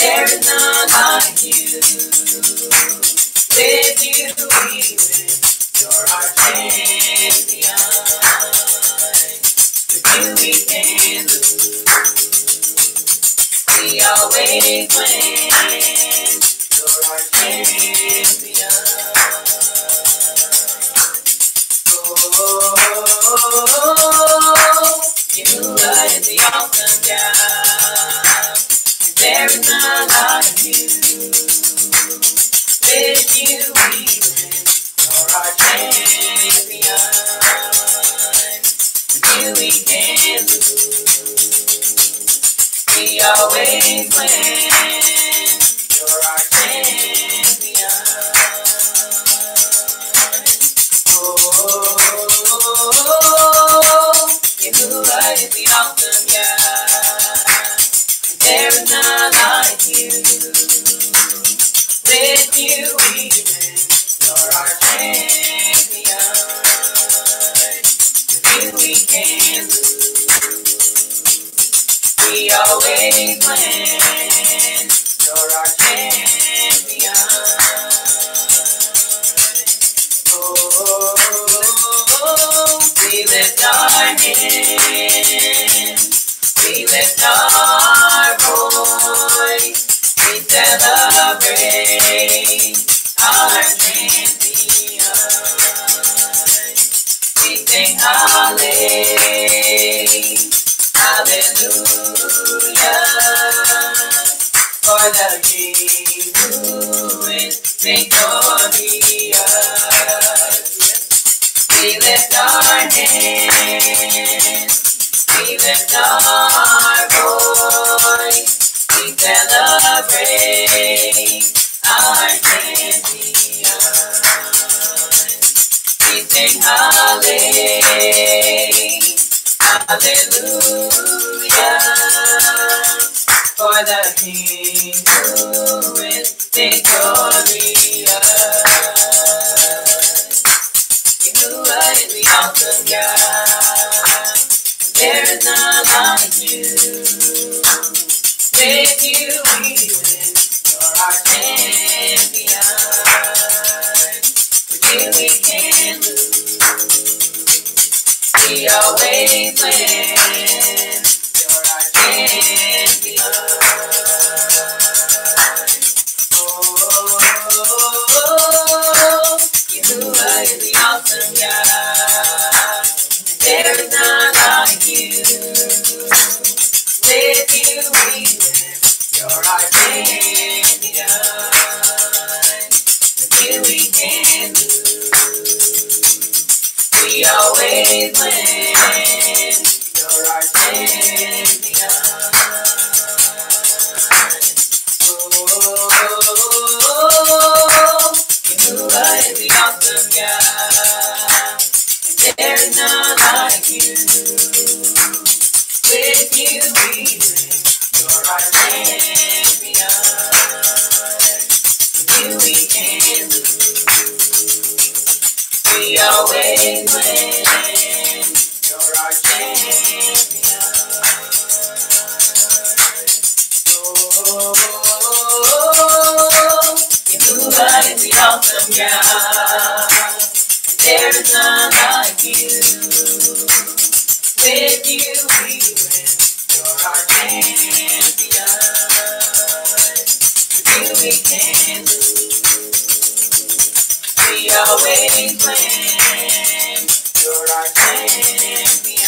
There is none like you. With you we win. You're our champion. With you we can lose. We always win. You're our champion. Yahuwah is the awesome God. There is none like you. With you we win. You're our champion. With you we can lose. We always win. You're our champion. Yahuwah is the awesome God. There is none like you. With you we win. You're our champion. With you we can lose. We always win. You're our champion. We lift our hands. We lift our voice. We celebrate our champion. We sing hallelujah for the King who is victorious. We lift our hands. We lift our voice. We celebrate our champion. We sing hallelujah for the King who is victorious. Yahuwah is the awesome God. There is none like you. With you we win. You're our champion. With you we can lose. We always win. You're our champion. Yahuwah is the awesome God. There is none like you. With you we win. You're our champion. With you we can lose. We always win. You're our champion. Yahuwah is the awesome God. There is none like you. With you we win. You're our champion. With you we can lose. We always win. You're our champion. Yahuwah is the awesome God. There is none like you. With you we win. You're our champion. With you we can lose. We always win. You're our champion.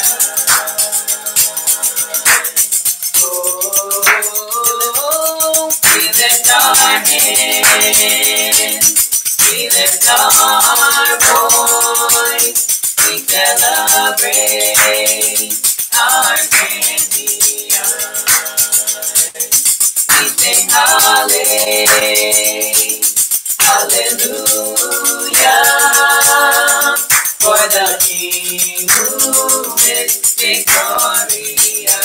We lift our hands. We lift our voice. We celebrate our champion. We sing hallelujah for the King who is victorious.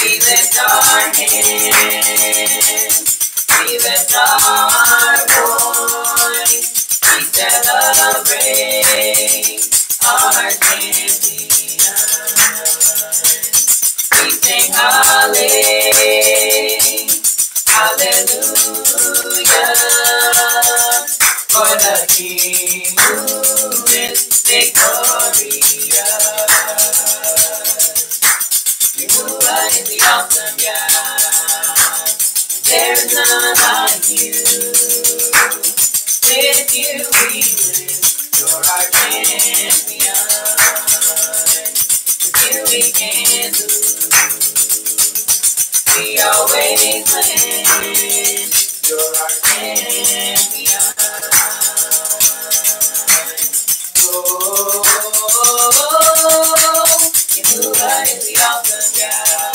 We lift our hands. We lift our voice. We celebrate our champion. We sing hallelujah Hallelujah. For the King who is victorious. Jehovah is the awesome God. There's none like you. With you we live. You're our champion. With you we can lose. We always win. You're our champion. Jehovah is the awesome God.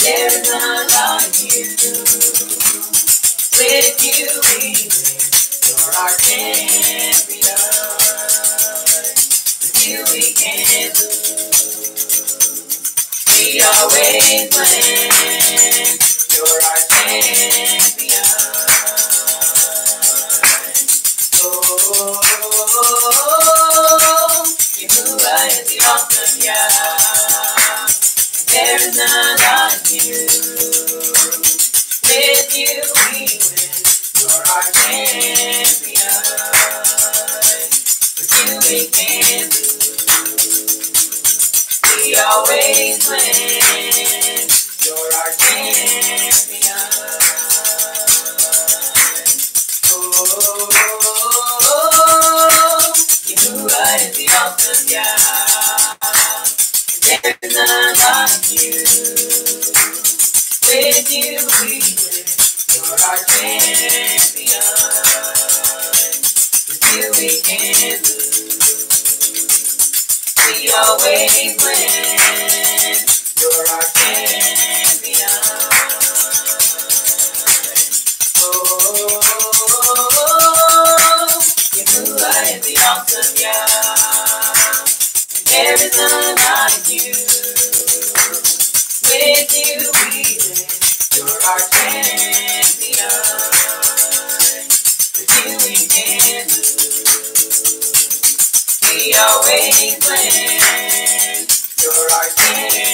There is none like you. With you we live. You're our champion. With you we can lose. We always win. You're our champion. Jehovah is the awesome God. There is none like you. With you we win. You're our champion. With you we can lose. We always win. You're our champion. Jehovah is the awesome God. There's none like you. With you we win. You're our champion. With you we can lose. We always win. You're our champion. Jehovah is the awesome God. There is none like you. With you we live. You're our champion. With you we can lose. We always win. You're our champion.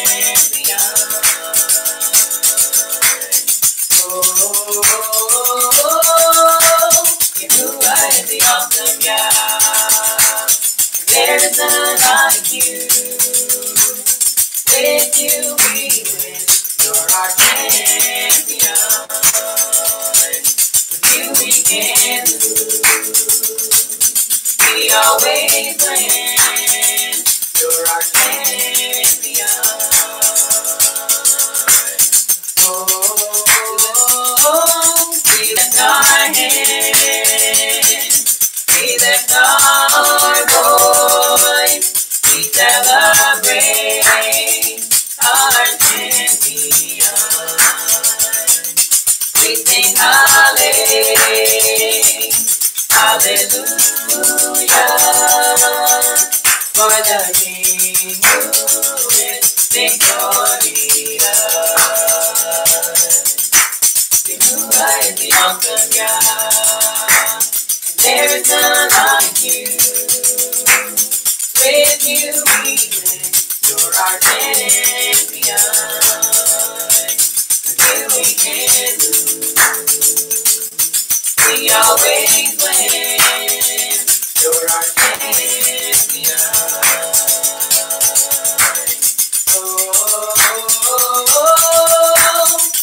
Jehovah is the awesome God. There is none like you. With you we win. You're our champion. With you we can lose. We always win. You're our champion. We lift our hands. We lift our voice. We celebrate our champion. We sing hallelujah, hallelujah, for the King who is victorious. Jehovah is the awesome God. There is none like you. With you we win. You're our champion. With you we can lose. We always win. You're our champion.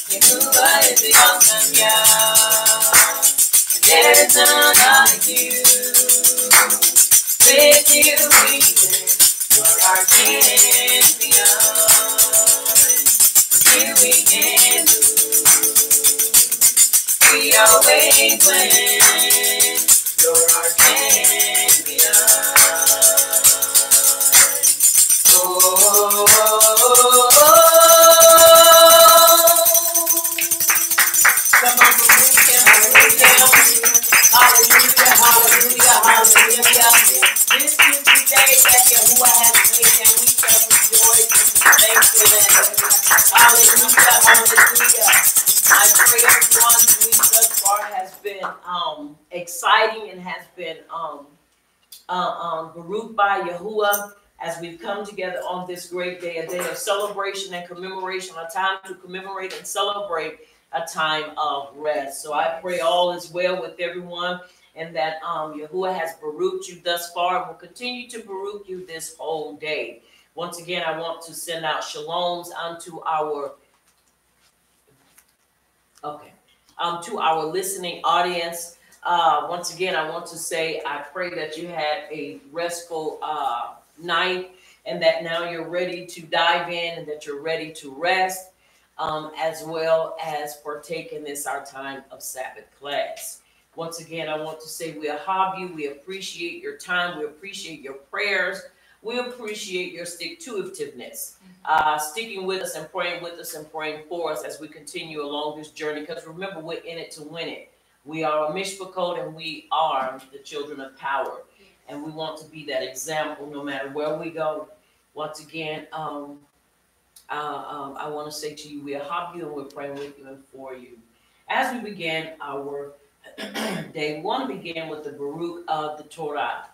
Jehovah is the awesome God. There is none like you. With you we win. You're our champion. With you we can lose. We always win. You're our champion. Come on, hallelujah, hallelujah, hallelujah. This is the day that Yahuwah has made, and we shall rejoice and thank for that. Hallelujah, hallelujah. I pray everyone's week thus far has been exciting and has been baruch by Yahuwah, as we've come together on this great day, a day of celebration and commemoration, a time to commemorate and celebrate a time of rest. So I pray all is well with everyone, and that Yahuwah has baruched you thus far and will continue to baruch you this whole day. Once again, I want to send out shaloms unto our to our listening audience. Once again, I want to say I pray that you had a restful night, and that now you're ready to dive in, and that you're ready to rest, as well as partake in this our time of Sabbath class. Once again, I want to say we ahab you. We appreciate your time. We appreciate your prayers. We appreciate your stick-to-itiveness, sticking with us and praying for us as we continue along this journey. Because remember, we're in it to win it. We are a mishpachot, and we are the children of power. And we want to be that example no matter where we go. Once again, I want to say to you, we ahab you, and we're praying with you and for you. As we begin our day, we want to begin with the Baruch of the Torah.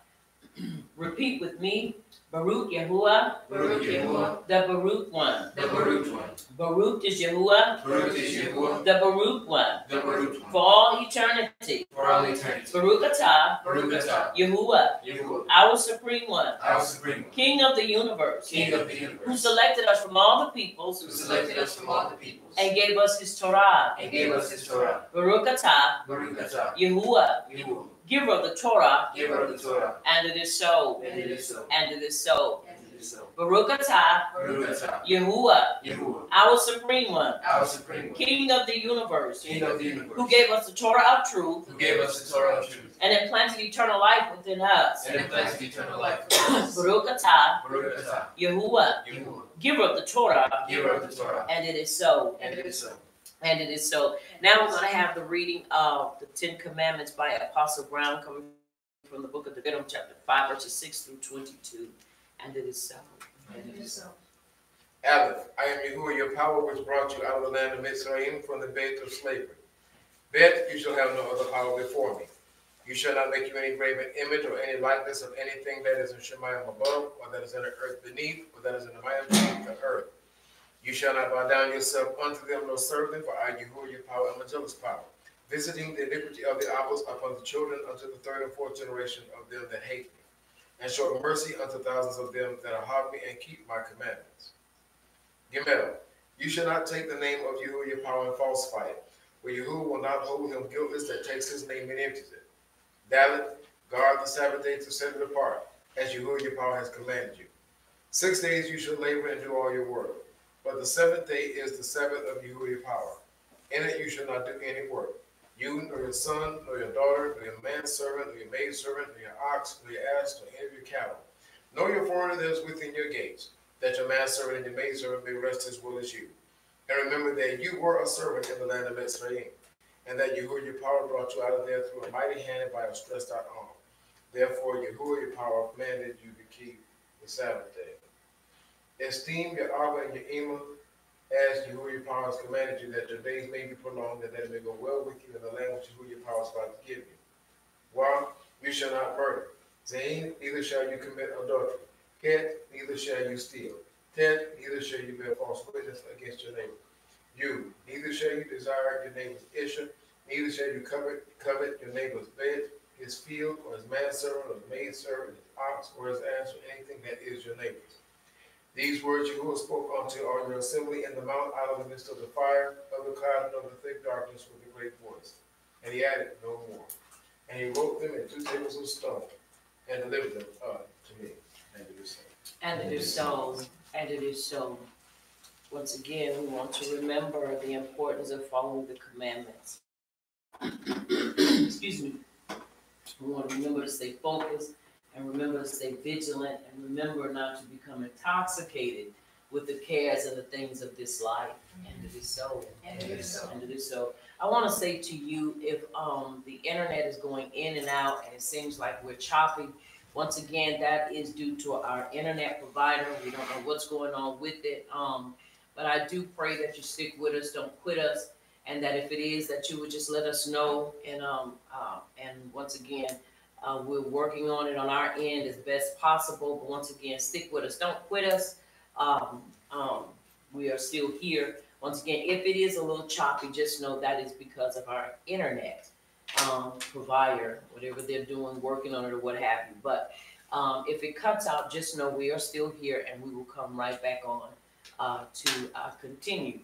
Repeat with me. Baruch Yahuwah. Baruch Yahuwah. The Baruch one. The Baruch one. Baruch is Yahuwah. Baruch is Yahuwah. The Baruch one. The Baruch one. For all eternity. For all eternity. Baruch atah. Baruch atah. Yahuwah. Yahuwah. Our supreme one. Our supreme one. King of the universe. King of the universe. Who selected us from all the peoples. Who selected us from all the peoples. And gave us his Torah. And gave us his Torah. Baruch atah. Baruch atah. Yahuwah. Yahuwah. Giver of the Torah. Giver of the Torah. And it is so. And it is so. And it is so. And it is so. Baruch atah. Baruch atah. Yahuwah. Yahuwah. Our supreme one. Our supreme one. King of the universe. King of the universe. Who gave us the Torah of truth. Who gave us the Torah of truth. And implanted eternal life within us. And implanted eternal life within us. Baruch atah. Baruch atah. Yahuwah. Yahuwah. Giver of the Torah. Giver of the Torah. And it is so. And it is so. And it is so. Now we're going to have the reading of the Ten Commandments by Apostle Brown, coming from the book of Leviticus, chapter 5, verses 6 through 22. And it is so. And it is so. Aleph, I am Yahuwah, your power which brought you out of the land of Mitzrayim from the bed of slavery. Bet you shall have no other power before me. You shall not make you any graven image or any likeness of anything that is in Shemayim above, or that is in the earth beneath, or that is in the Mayim beneath the earth. You shall not bow down yourself unto them, nor serve them, for I, Yahuwah, your power, am a jealous power, visiting the iniquity of the apples upon the children unto the third and fourth generation of them that hate me, and show mercy unto thousands of them that ahab me and keep my commandments. Gimel, you shall not take the name of Yahuwah, your power, and falsify it, for Yahuwah will not hold him guiltless that takes his name and empties it. Dalet, guard the Sabbath day to set it apart, as Yahuwah, your power, has commanded you. 6 days you shall labor and do all your work. But the seventh day is the Sabbath of Yahuwah, your power. In it you shall not do any work. You, nor your son, nor your daughter, nor your manservant, nor your maidservant, nor your ox, nor your ass, nor any of your cattle, nor your foreigner that is within your gates, that your manservant and your maidservant may rest as well as you. And remember that you were a servant in the land of Mitzrayim, and that Yahuwah, your power, brought you out of there through a mighty hand and by a stretched out arm. Therefore, Yahuwah, your power, commanded you to keep the Sabbath day. Esteem your Abba and your Ema, as Yahuwah, your power, has commanded you, that your days may be prolonged, and that it may go well with you in the land which Yahuwah, your power, is about to give you. While you shall not murder. Zain, neither shall you commit adultery. Het, neither shall you steal. Tet, neither shall you bear false witness against your neighbor. You, neither shall you desire your neighbor's issue, neither shall you covet your neighbor's bed, his field, or his manservant, or his maidservant, his ox, or his ass, or anything that is your neighbor's. These words Yahuwah spoke unto all your assembly in the mount out of the midst of the fire, of the cloud, and of the thick darkness with a great voice. And he added no more. And he wrote them in 2 tables of stone, and delivered them to me. And it is so. And it is so. And it is so. Once again, we want to remember the importance of following the commandments. Excuse me. We want to remember to stay focused, and remember to stay vigilant, and remember not to become intoxicated with the cares and the things of this life. And it is so. And it is so. And it is so. I want to say to you, if the internet is going in and out and it seems like we're choppy, once again, that is due to our internet provider. We don't know what's going on with it. But I do pray that you stick with us, don't quit us, and that if it is, that you would just let us know. And once again, we're working on it on our end as best possible. But once again, stick with us, don't quit us. We are still here. Once again, if it is a little choppy, just know that is because of our internet provider, whatever they're doing, working on it or what have you. But if it cuts out, just know we are still here and we will come right back on to continue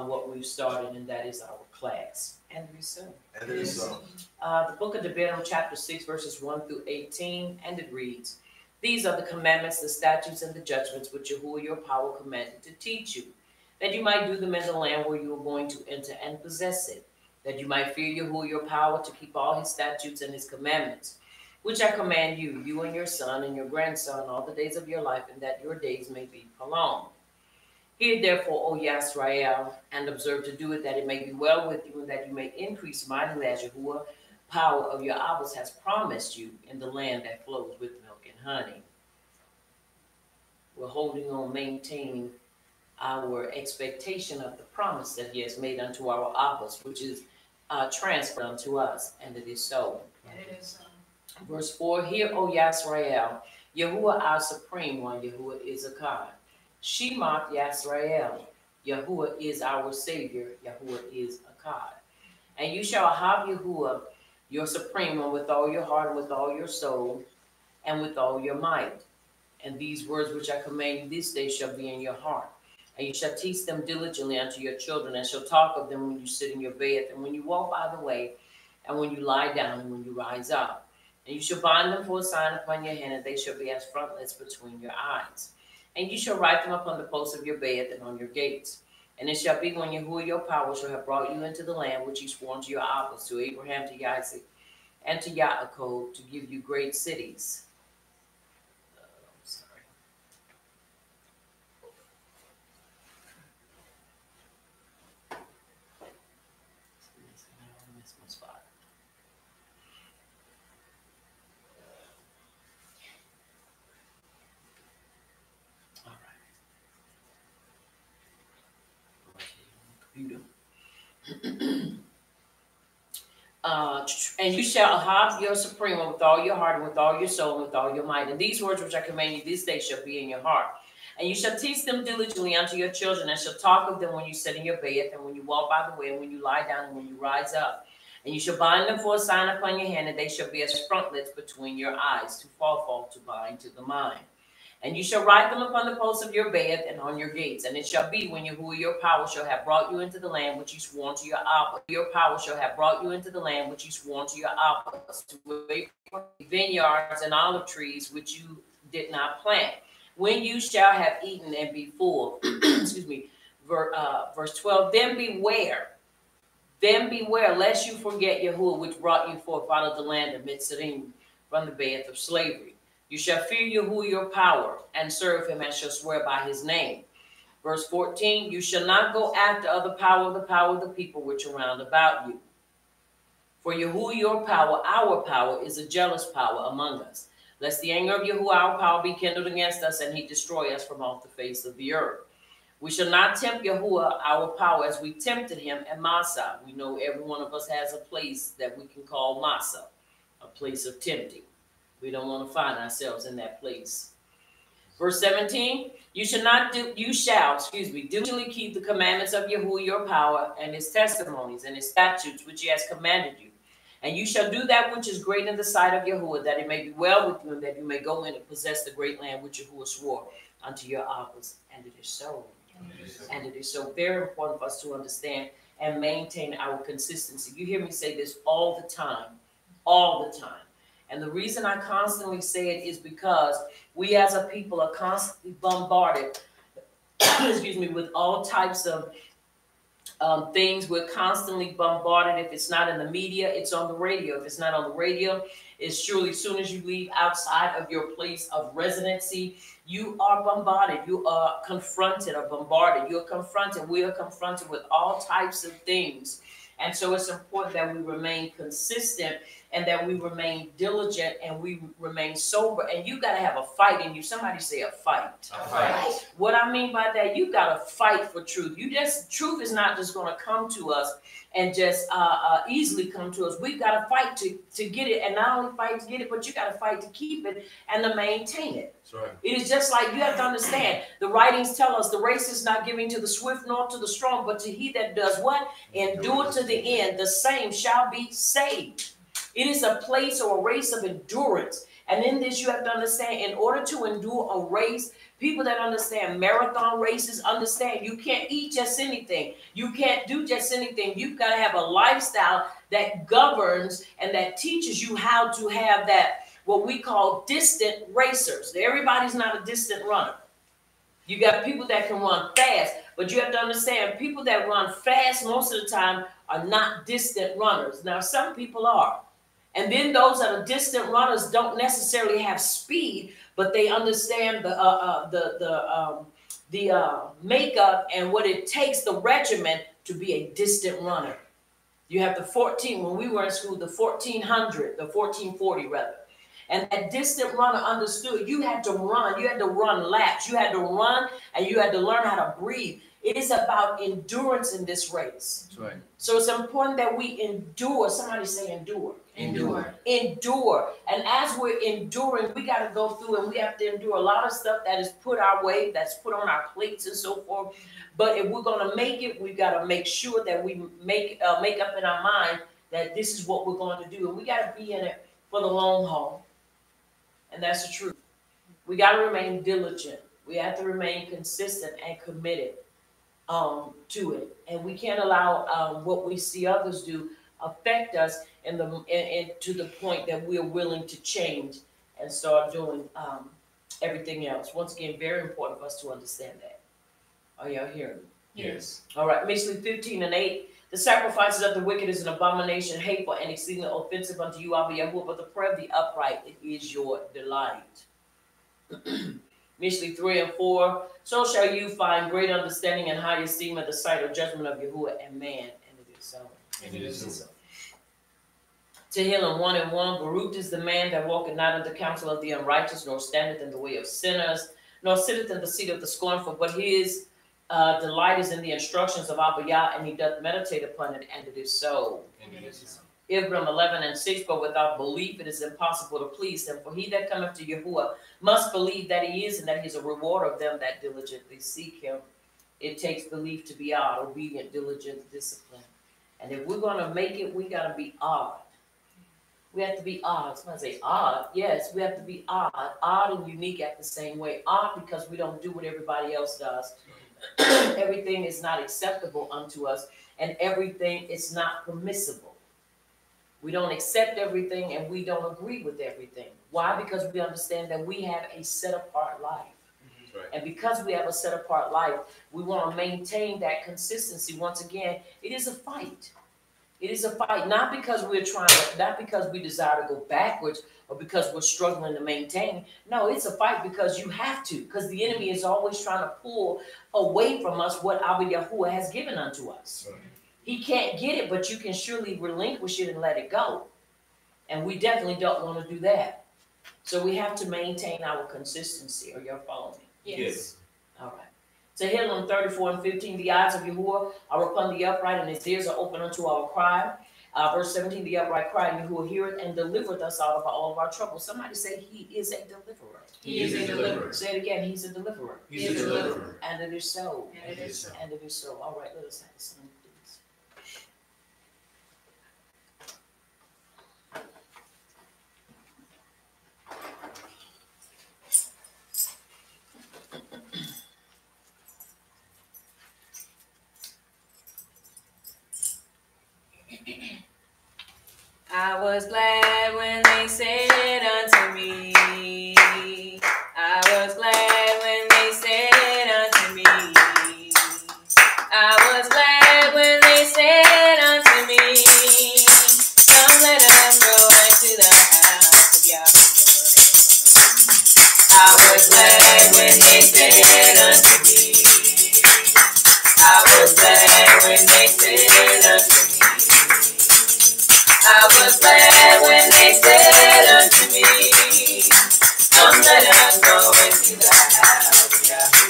what we've started, and that is our class. And it is so. And it is so. The book of Deuteronomy chapter 6 verses 1 through 18, and it reads, "These are the commandments, the statutes, and the judgments which Yahuwah your power commanded to teach you, that you might do them in the land where you are going to enter and possess it, that you might fear Yahuwah your power to keep all his statutes and his commandments, which I command you, you and your son and your grandson, all the days of your life, and that your days may be prolonged. Hear therefore, O Yisrael, and observe to do it, that it may be well with you, and that you may increase mightily as Yahuwah power of your Abbas has promised you in the land that flows with milk and honey." We're holding on, maintaining our expectation of the promise that he has made unto our Abbas, which is transferred unto us, and it is so. And it is so. Verse 4, "Hear, O Yisrael, Yahuwah our supreme one, Yahuwah is Akkad. Shema Yisrael, Yahuwah is our Savior, Yahuwah is Akkad. And you shall have Yahuwah, your supreme one, with all your heart, and with all your soul, and with all your might. And these words which I command you this day shall be in your heart. And you shall teach them diligently unto your children, and shall talk of them when you sit in your bed, and when you walk by the way, and when you lie down, and when you rise up. And you shall bind them for a sign upon your hand, and they shall be as frontlets between your eyes. And you shall write them upon the posts of your bed and on your gates. And it shall be when Yahuwah your power shall have brought you into the land which he swore to your fathers, to Abraham, to Isaac, and to Yaakov, to give you great cities." Sorry. I missed my spot. All right. Computer. And you shall have your supreme one with all your heart, and with all your soul, and with all your might. And these words which I command you this day shall be in your heart. And you shall teach them diligently unto your children, and shall talk of them when you sit in your bed, and when you walk by the way, and when you lie down, and when you rise up. And you shall bind them for a sign upon your hand, and they shall be as frontlets between your eyes, to fall, to bind to the mind. And you shall write them upon the posts of your bed and on your gates. And it shall be when Yahuwah your power shall have brought you into the land which he swore to your Abbas. Your power shall have brought you into the land which he swore to your Abbas, to vineyards and olive trees which you did not plant. When you shall have eaten and be full, excuse me, verse 12, then beware, lest you forget Yahuwah, which brought you forth out of the land of Mitzrayim, from the bed of slavery. You shall fear Yahuwah your power, and serve him, and shall swear by his name. Verse 14, you shall not go after other power of the people which are round about you. For Yahuwah your power, our power, is a jealous power among us, lest the anger of Yahuwah our power be kindled against us, and he destroy us from off the face of the earth. We shall not tempt Yahuwah our power as we tempted him at Massah. We know every one of us has a place that we can call Massah, a place of tempting. We don't want to find ourselves in that place. Verse 17, you shall diligently keep the commandments of Yahuwah your power, and his testimonies and his statutes which he has commanded you. And you shall do that which is great in the sight of Yahuwah, that it may be well with you, and that you may go in and possess the great land which Yahuwah swore unto your fathers. And it is so. And it is so very important for us to understand and maintain our consistency. You hear me say this all the time, all the time. And the reason I constantly say it is because we as a people are constantly bombarded, excuse me, with all types of things. We're constantly bombarded. If it's not in the media, it's on the radio. If it's not on the radio, it's surely as soon as you leave outside of your place of residency, you are bombarded. You are confronted or bombarded. You're confronted. We are confronted with all types of things. And so it's important that we remain consistent, and that we remain diligent, and we remain sober. And you got to have a fight in you. Somebody say a fight. A fight. What I mean by that, you got to fight for truth. Truth is not just going to come to us and just easily come to us. We've got to fight to get it, and not only fight to get it, but you got to fight to keep it and to maintain it. That's right. It is just like you have to understand, the writings tell us the race is not given to the swift nor to the strong, but to he that does what? Endure to the end, the same shall be saved. It is a place or a race of endurance. And in this, you have to understand, in order to endure a race, people that understand marathon races understand you can't eat just anything. You can't do just anything. You've got to have a lifestyle that governs and that teaches you how to have that, what we call distant racers. Everybody's not a distant runner. You got people that can run fast, but you have to understand people that run fast most of the time are not distant runners. Now, some people are. And then those that are distant runners don't necessarily have speed, but they understand the makeup and what it takes, the regimen, to be a distant runner. You have the 14, when we were in school, the 1400, the 1440 rather. And that distant runner understood you had to run laps, you had to run, and you had to learn how to breathe. It is about endurance in this race. That's right. So it's important that we endure. Somebody say endure. Endure. Endure. And as we're enduring, we got to go through and we have to endure a lot of stuff that is put our way, that's put on our plates and so forth. But if we're going to make it, we got to make sure that we make up in our mind that this is what we're going to do. And we got to be in it for the long haul. And that's the truth. We got to remain diligent. We have to remain consistent and committed to it. And we can't allow what we see others do affect us and to the point that we're willing to change and start doing everything else. Once again, very important for us to understand that. Are y'all hearing me? Yes. All right, Mishley 15:8. The sacrifices of the wicked is an abomination, hateful, and exceedingly offensive unto you, Abba Yahuwah, but the prayer of the upright is your delight. Mishley 3:4. So shall you find great understanding and high esteem at the sight of judgment of Yahuwah and man. And it is so. And it is so. Tehillim 1:1. Baruch is the man that walketh not in the counsel of the unrighteous, nor standeth in the way of sinners, nor sitteth in the seat of the scornful, but his delight is in the instructions of Abba Yah, and he doth meditate upon it, and it is so. And it is so. Ibram 11:6. But without belief it is impossible to please him. For he that cometh to Yahuwah must believe that he is, and that he is a rewarder of them that diligently seek him. It takes belief to be odd, obedient, diligent, discipline. And if we're going to make it, we got to be odd. We have to be odd. Somebody say odd. Yes, we have to be odd. Odd and unique at the same way. Odd because we don't do what everybody else does. Everything is not acceptable unto us, and everything is not permissible. We don't accept everything, and we don't agree with everything. Why? Because we understand that we have a set-apart life. Right. And because we have a set-apart life, we want to maintain that consistency. Once again, it is a fight. It is a fight, not because not because we desire to go backwards or because we're struggling to maintain. No, it's a fight because you have to, because the enemy is always trying to pull away from us what Abba Yahuwah has given unto us. Right. He can't get it, but you can surely relinquish it and let it go. And we definitely don't want to do that. So we have to maintain our consistency. Are y'all following me? Yes. All right. Tehillim 34:15. The eyes of Yahuwah are upon the upright, and his ears are open unto our cry. Verse 17. The upright cry, and Yahuwah heareth and delivereth us out of all of our troubles. Somebody say he is a deliverer. He is a deliverer. Say it again. He's a deliverer. He's a deliverer. And it is so. And it is so. And it is so. All right. Let us have the song, please. I was glad when they said unto me, I was glad when they said unto me, I was glad when they said unto me, come let us go into the house of Yahweh. I was glad when they said unto me, I was glad when they said unto me, I was glad when they said unto me, come let us go into the house of Yahweh.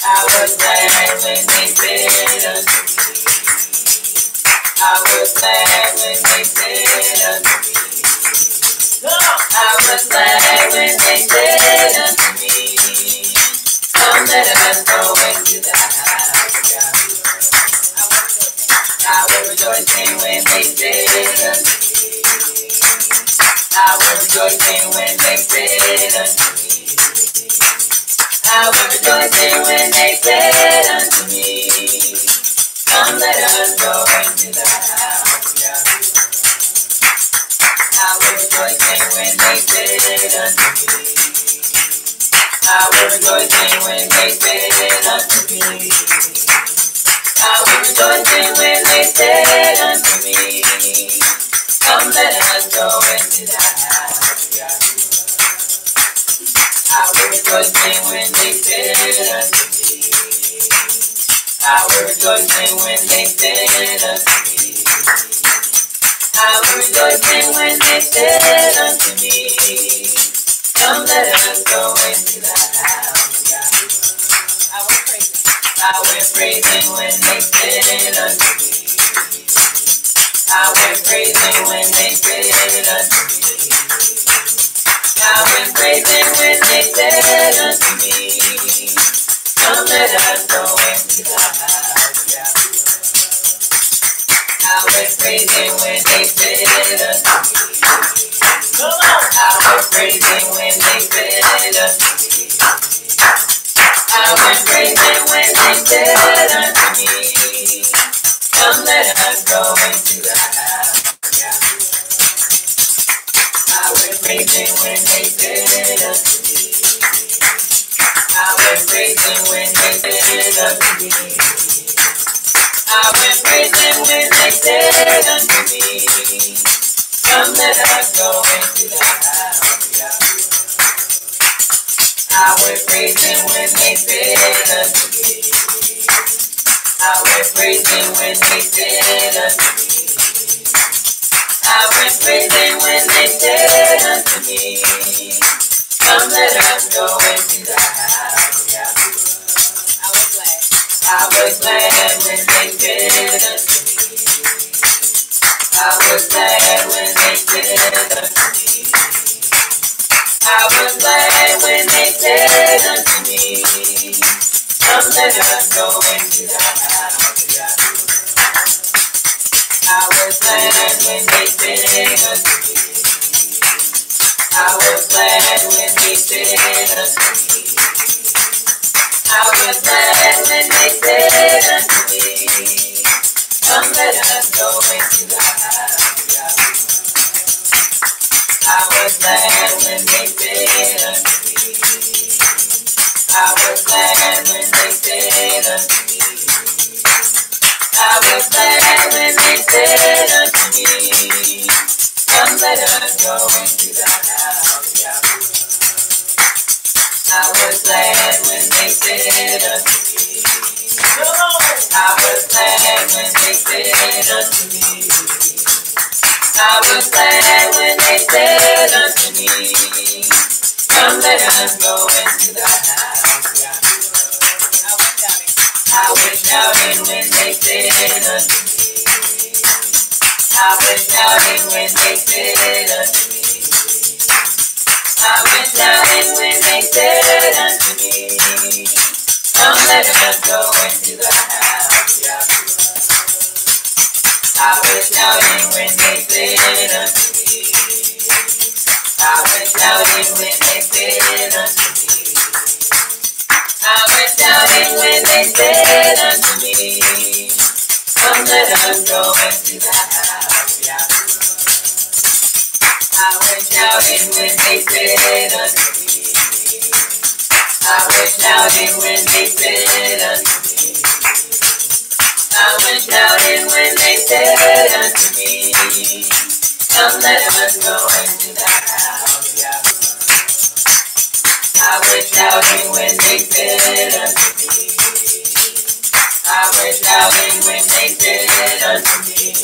I was glad when they said unto me, I was glad when they said unto me. I was glad when they said unto me, come let us go into the house of Yahweh. I was rejoicing when they said unto me. I was rejoicing when they said unto me. I was rejoicing when they said unto me, come let us go into the house of Yahweh. I was rejoicing when they said unto me. I was rejoicing when they said unto me. I was rejoicing when they said unto me, come let us go into the house of Yahweh. I was rejoicing when they said unto me. I was rejoicing when they said unto me. I was rejoicing when they said unto me, come let us go into the house of Yahweh. I went praising when they said unto me. I went praising when they said unto me. I went praising when they said unto me, come let us go into the house of Yahweh. I went praising when they said unto me. I went praising when they said unto me. I went praising when they said unto me, come let us go into the house of Yahweh. I went praising when they said unto me. I went praising when they said unto me. I went praising when they said unto me, come let us go into the house of Yahweh. I went praising when they said unto me. I went praising when they said unto me. I went praising when they said unto me, come let us go into the house of Yahweh. I was glad when they said unto me. I was glad when they said unto me. I was glad when they said unto me, come let us go into the house of Yahweh. I was glad when they said unto me. I was glad when they said unto me. I was glad when they said unto me, come let us go into the house of Yahweh. I was glad when they said unto me. I was glad when they said unto me. I was glad when they said unto me, come let us go into the house of Yahweh. I was glad when they said unto me. I was glad when they said unto me. I was glad when they said unto me, come let us go into the house of Yahweh. I was shouting when they said unto me. I was shouting when they said unto me. I was shouting when they said unto me, come let us go into the house of Yahweh. I was shouting when they said unto me. I was shouting when they said unto me. I was shouting when they said unto me, come let us go into the house of Yahweh. I was shouting when they said unto me. I was shouting when they said unto me. I was shouting when they said unto me, come let us go into the house of Yahweh. I was shouting when they said unto me. I was shouting when they said unto me.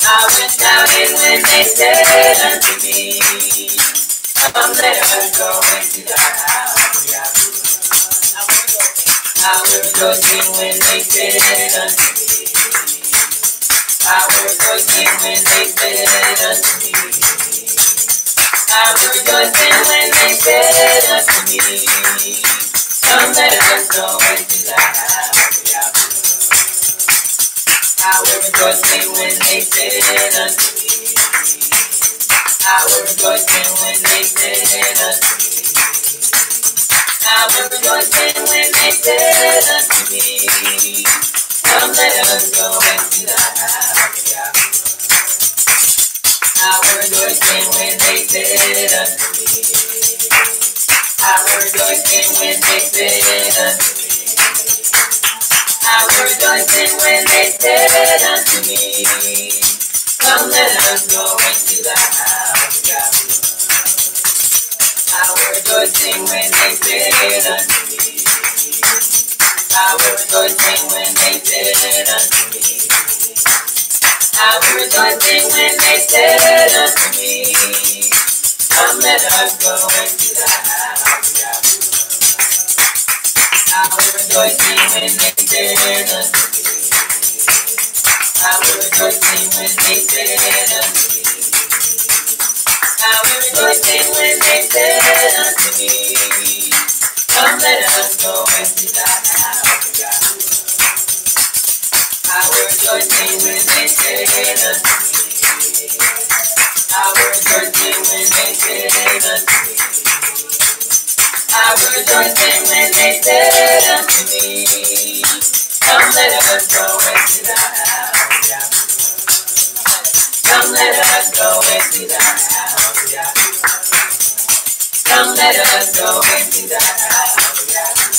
I was shouting when they said unto me, come let us go into the house of Yahweh. I was rejoicing when they said unto me. I was rejoicing when they said unto me. I was rejoicing when they said unto me. Come let us go into the house of Yahweh. I was rejoicing when they said unto me. I was rejoicing when they said unto me. I was rejoicing when they said unto me. Come let us go into the house of Yahweh. I was rejoicing when they said unto me. I was rejoicing when they said unto me. I was rejoicing when they said unto me. Come let us go into the house of Yahweh. I was rejoicing when they said unto me. I was rejoicing when they said unto me. I was rejoicing when they said unto me. Come let us go into the house of Yahweh. I was rejoicing when they said unto me. I was rejoicing when they said unto me. I was rejoicing when they said unto me. Come let us go into the house of Yahweh. I was rejoicing when they said unto me. I was rejoicing when they said unto me. I was rejoicing when they said unto me. Come let us go into the house of Yahweh. Come let us go into the house of Yahweh. Come let us go into the house of Yahweh.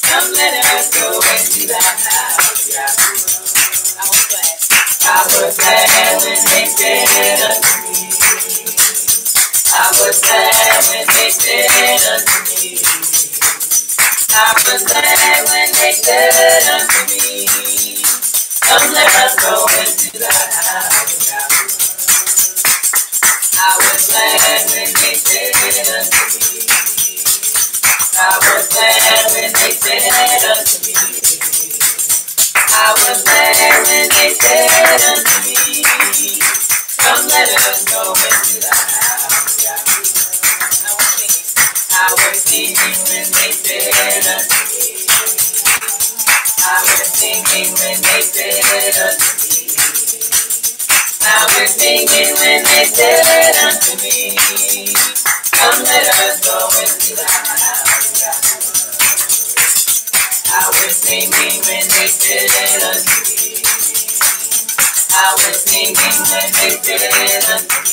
Come let us go into the house of Yahweh. I was glad when they said unto me. I was glad when they said unto me. I was glad when they said unto me. Come let us go into the house of Yahweh. I was glad when they said unto me. I was glad when they said unto me. I was glad when they said unto me. Come let us go into the house of Yahweh. I was singing when they said unto me. I was singing when they said unto me. I was singing when they said unto me. Come let us go into the house of Yahweh. I was singing when they said unto me. I was singing when they said unto me.